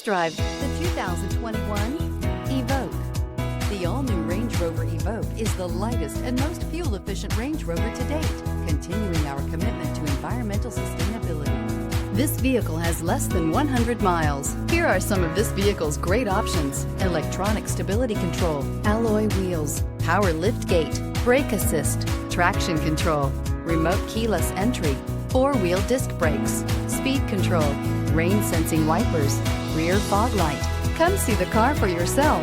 Drive the 2021 Evoque. The all-new Range Rover Evoque is the lightest and most fuel-efficient Range Rover to date, continuing our commitment to environmental sustainability. This vehicle has less than 100 miles. Here are some of this vehicle's great options: electronic stability control, alloy wheels, power liftgate, brake assist, traction control, remote keyless entry, four-wheel disc brakes, speed control, rain sensing wipers, rear fog light. Come see the car for yourself.